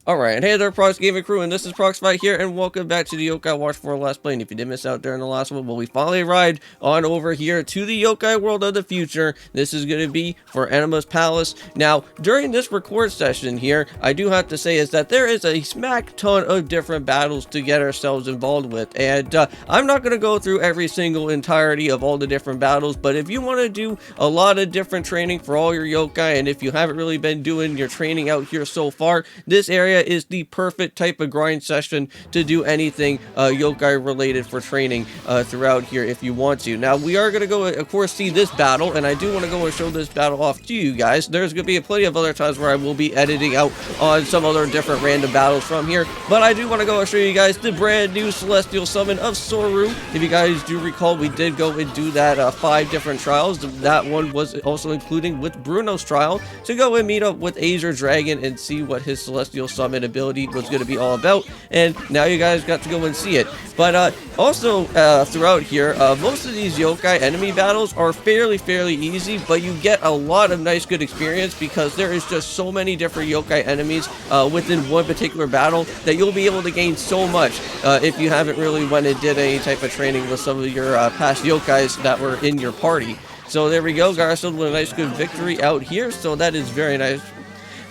Alright, hey there, Prox Gaming Crew, and this is Proxify here, and welcome back to the Yokai Watch for Last Play. And if you did miss out during the last one, well, we finally arrived on over here to the Yokai World of the Future. This is going to be for Enma's Palace. Now, during this record session here, I do have to say is that there is a smack ton of different battles to get ourselves involved with, and I'm not going to go through every single entirety of all the different battles, but if you want to do a lot of different training for all your Yokai, and if you haven't really been doing your training out here so far, this area is the perfect type of grind session to do anything yokai related for training throughout here if you want to. Now we are going to go, of course, see this battle, and I do want to go and show this battle off to you guys. There's going to be plenty of other times where I will be editing out on some other different random battles from here, but I do want to go and show you guys the brand new Celestial Summon of Soru. If you guys do recall, we did go and do that 5 different trials. That one was also including with Bruno's trial to go and meet up with Azure Dragon and see what his Celestial Summon ability was going to be all about, and now you guys got to go and see it. But also throughout here, most of these yokai enemy battles are fairly easy, but you get a lot of nice good experience because there is just so many different yokai enemies within one particular battle that you'll be able to gain so much if you haven't really went and did any type of training with some of your past yokais that were in your party. So there we go, got ourselves with a nice good victory out here, so that is very nice.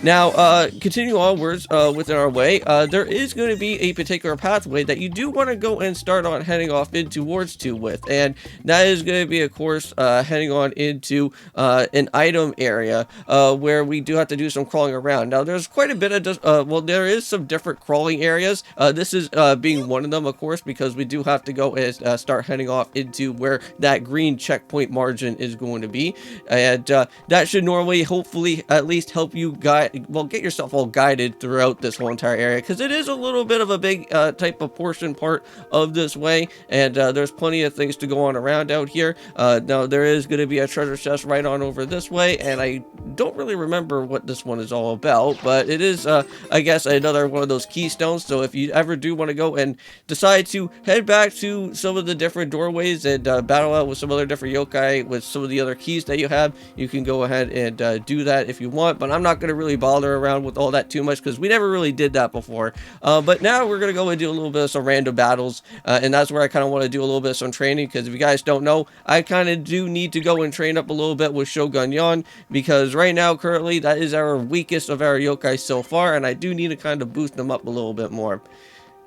Now, continue onwards within our way, there is going to be a particular pathway that you do want to go and start on heading off in towards with, and that is going to be, of course, heading on into an item area where we do have to do some crawling around. Now, there's quite a bit of, well, there is some different crawling areas. This is being one of them, of course, because we do have to go and start heading off into where that green checkpoint margin is going to be, and that should normally, hopefully, at least help you guide. Well, get yourself all guided throughout this whole entire area, because it is a little bit of a big type of portion part of this way, and there's plenty of things to go on around out here. Now there is going to be a treasure chest right on over this way, and I don't really remember what this one is all about, but it is I guess another one of those keystones. So if you ever do want to go and decide to head back to some of the different doorways and battle out with some other different yokai with some of the other keys that you have, you can go ahead and do that if you want, but I'm not going to really bother around with all that too much because we never really did that before. But now we're going to go and do a little bit of some random battles, and that's where I kind of want to do a little bit of some training, because if you guys don't know, I kind of do need to go and train up a little bit with Shogun Yan, because right now currently that is our weakest of our yokai so far, and I do need to kind of boost them up a little bit more.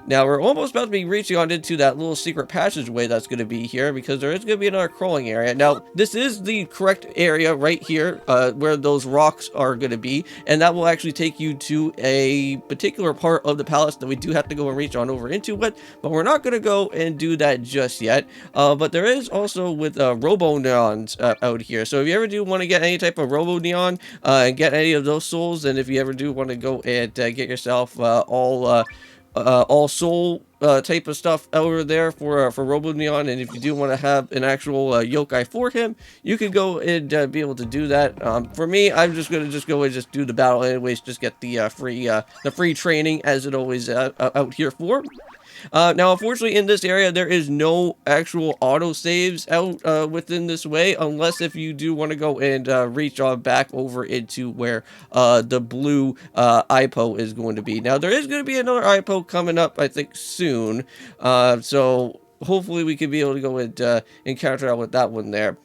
Now, we're almost about to be reaching on into that little secret passageway that's going to be here, because there is going to be another crawling area. Now, this is the correct area right here where those rocks are going to be, and that will actually take you to a particular part of the palace that we do have to go and reach on over into it, but we're not going to go and do that just yet. But there is also with Robo Neons out here, so if you ever do want to get any type of Robo Neon and get any of those souls, and if you ever do want to go and get yourself all soul type of stuff over there for Robo Neon, and if you do want to have an actual yokai for him, you can go and be able to do that. For me, I'm just gonna go and just do the battle anyways, just get the free training as it always out here for. Now, unfortunately, in this area, there is no actual auto saves out within this way, unless if you do want to go and reach on back over into where the blue IPO is going to be. Now, there is going to be another IPO coming up, I think, soon. So hopefully we can be able to go and encounter out with that one there.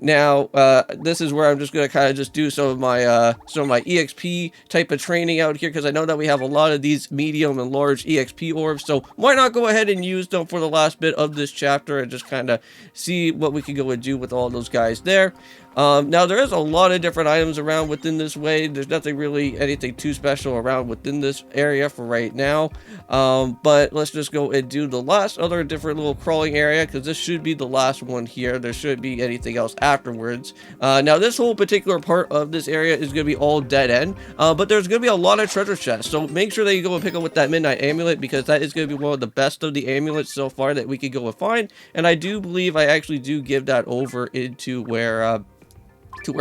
Now, this is where I'm just going to kind of just do some of my EXP type of training out here, because I know that we have a lot of these medium and large EXP orbs, so why not go ahead and use them for the last bit of this chapter and just kind of see what we can go and do with all those guys there. Now, there is a lot of different items around within this way. There's nothing really anything too special around within this area for right now, but let's just go and do the last other different little crawling area, because this should be the last one here. There shouldn't be anything else afterwards. Now, this whole particular part of this area is going to be all dead end, but there's going to be a lot of treasure chests, so make sure that you go and pick up with that Midnight Amulet, because that is going to be one of the best of the amulets so far that we could go and find, and I do believe I actually do give that over into where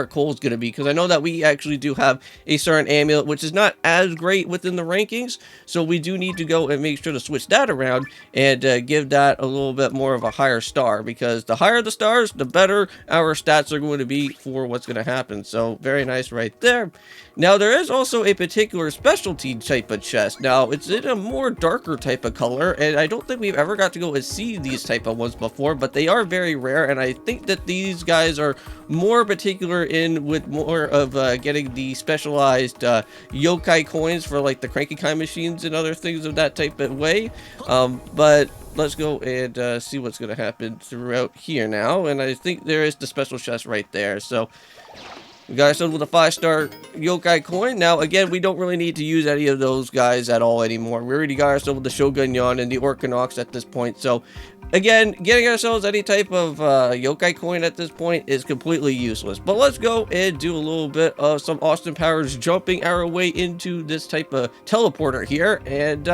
Cole's going to be, because I know that we actually do have a certain amulet which is not as great within the rankings, so we do need to go and make sure to switch that around and give that a little bit more of a higher star, because the higher the stars, the better our stats are going to be for what's going to happen. So very nice right there. Now, there is also a particular specialty type of chest. Now, it's in a more darker type of color, and I don't think we've ever got to go and see these type of ones before, but they are very rare, and I think that these guys are more particular in with more of getting the specialized yokai coins for like the cranky kind machines and other things of that type of way. But let's go and see what's going to happen throughout here now, and I think there is the special chest right there. So we got ourselves with a 5-star yokai coin. Now, again, we don't really need to use any of those guys at all anymore. We already got ourselves with the Shogun Yon and the Orkanox at this point. So, again, getting ourselves any type of yokai coin at this point is completely useless. But let's go and do a little bit of some Austin Powers jumping our way into this type of teleporter here. And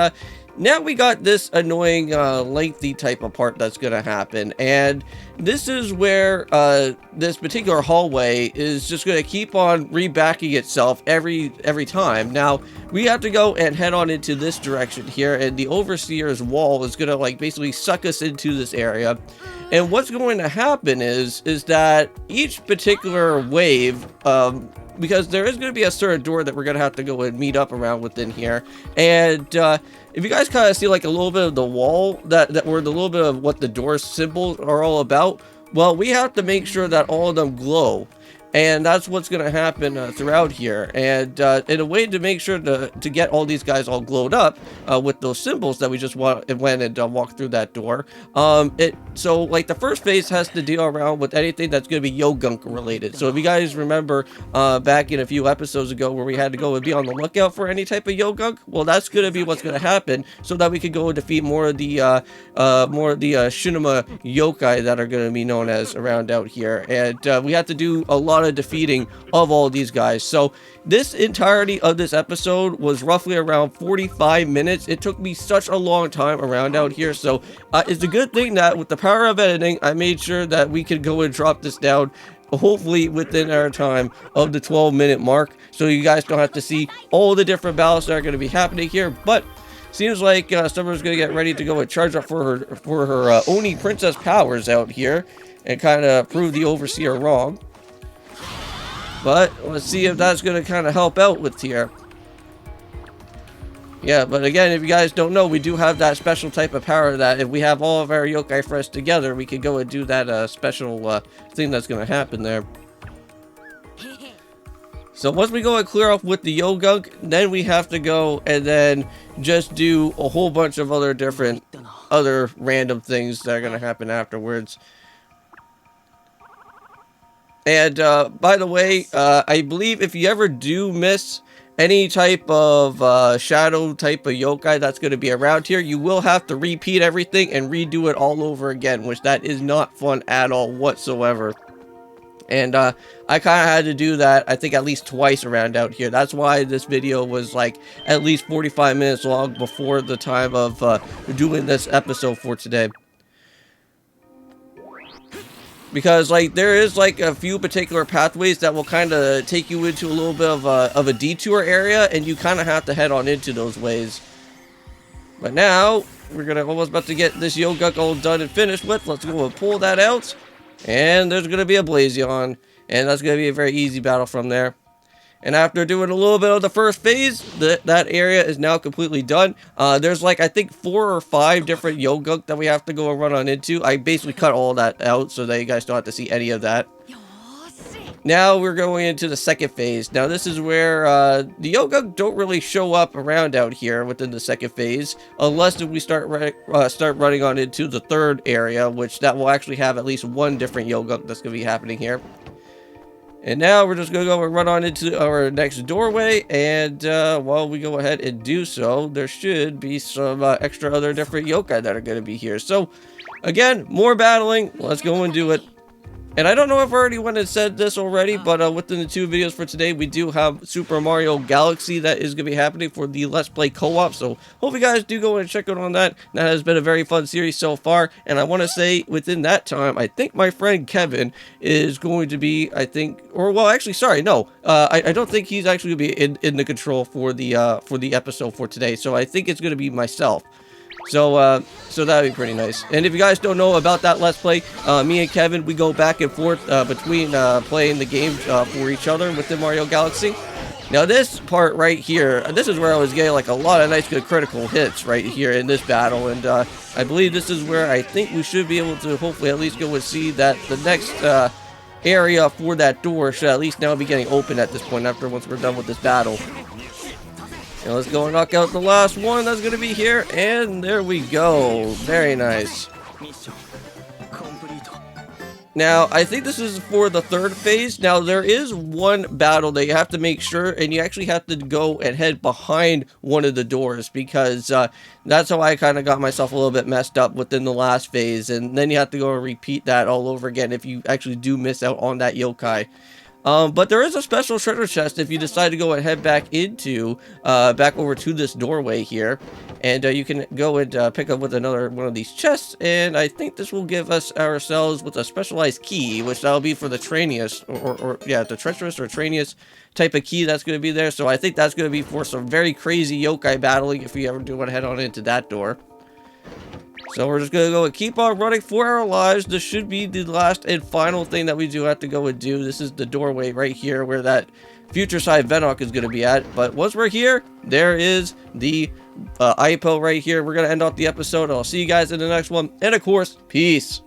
now we got this annoying lengthy type of part that's going to happen, and this is where this particular hallway is just going to keep on rebacking itself every time. Now we have to go and head on into this direction here, and the Overseer's wall is going to like basically suck us into this area. And what's going to happen is that each particular wave, because there is going to be a certain door that we're going to have to go and meet up around within here, and if you guys kind of see like a little bit of the wall that where the little bit of what the door symbols are all about, well, we have to make sure that all of them glow. And that's what's going to happen throughout here. And in a way to make sure to get all these guys all glowed up with those symbols that we just went and walked through that door. So like the first phase has to deal around with anything that's going to be Yo-Gunk related. So if you guys remember back in a few episodes ago where we had to go and be on the lookout for any type of Yo-Gunk, well, that's going to be what's going to happen, so that we could go and defeat more of the Shinima yokai that are going to be known as around out here. And we have to do a lot of defeating of all these guys. So this entirety of this episode was roughly around 45 minutes. It took me such a long time around out here. So it's a good thing that with the power of editing, I made sure that we could go and drop this down hopefully within our time of the 12-minute mark, so you guys don't have to see all the different battles that are going to be happening here. But seems like Summer's going to get ready to go and charge up for her Oni Princess powers out here and kind of prove the Overseer wrong. But let's see if that's going to kind of help out with here. Yeah, but again, if you guys don't know, we do have that special type of power that if we have all of our yokai friends together, we can go and do that special thing that's going to happen there. So once we go and clear up with the Yo-Gunk, then we have to go and then just do a whole bunch of other different random things that are going to happen afterwards. And by the way, I believe if you ever do miss any type of shadow type of yokai that's going to be around here, you will have to repeat everything and redo it all over again, which that is not fun at all whatsoever. And I kind of had to do that, I think, at least twice around out here. That's why this video was like at least 45 minutes long before the time of doing this episode for today. Because like there is like a few particular pathways that will kind of take you into a little bit of a detour area, and you kind of have to head on into those ways. But now we're almost about to get this Yo-Gunk all done and finished with. Let's go and pull that out, and there's gonna be a Blazion, and that's gonna be a very easy battle from there. And after doing a little bit of the first phase, that area is now completely done. There's like, I think 4 or 5 different Yo-Gunk that we have to go and run on into. I basically cut all that out so that you guys don't have to see any of that. Now we're going into the second phase. Now this is where the Yo-Gunk don't really show up around out here within the second phase, unless we start running on into the third area, which that will actually have at least one different Yo-Gunk that's going to be happening here. And now we're just going to go and run on into our next doorway, and while we go ahead and do so, there should be some extra other different yokai that are going to be here. So, again, more battling. Let's go and do it. And I don't know if I already went and said this already, but within the 2 videos for today, we do have Super Mario Galaxy that is going to be happening for the Let's Play co-op. So hope you guys do go and check out on that. That has been a very fun series so far. And I want to say within that time, I think my friend Kevin is going to be, I think, or well, actually, sorry, no, I don't think he's actually going to be in the control for the episode for today. So I think it's going to be myself. So that'd be pretty nice. And if you guys don't know about that Let's Play, me and Kevin, we go back and forth between playing the games for each other within Mario Galaxy. Now this part right here, this is where I was getting like a lot of nice good critical hits right here in this battle, and I believe this is where I think we should be able to hopefully at least go and see that the next area for that door should at least now be getting open at this point after once we're done with this battle. Now let's go and knock out the last one that's going to be here, and there we go. Very nice. Now, I think this is for the third phase. Now, there is one battle that you have to make sure, and you actually have to go and head behind one of the doors, because that's how I kind of got myself a little bit messed up within the last phase, and then you have to go and repeat that all over again if you actually do miss out on that yokai. But there is a special treasure chest if you decide to go and head back into, back over to this doorway here. And you can go and pick up with another one of these chests. And I think this will give us ourselves with a specialized key, which that'll be for the Tranius, yeah, the treacherous or Tranius type of key that's going to be there. So I think that's going to be for some very crazy yokai battling if you ever do want to head on into that door. So we're just going to go and keep on running for our lives. This should be the last and final thing that we do have to go and do. This is the doorway right here where that future side Venok is going to be at. But once we're here, there is the IPO right here. We're going to end off the episode. I'll see you guys in the next one. And of course, peace.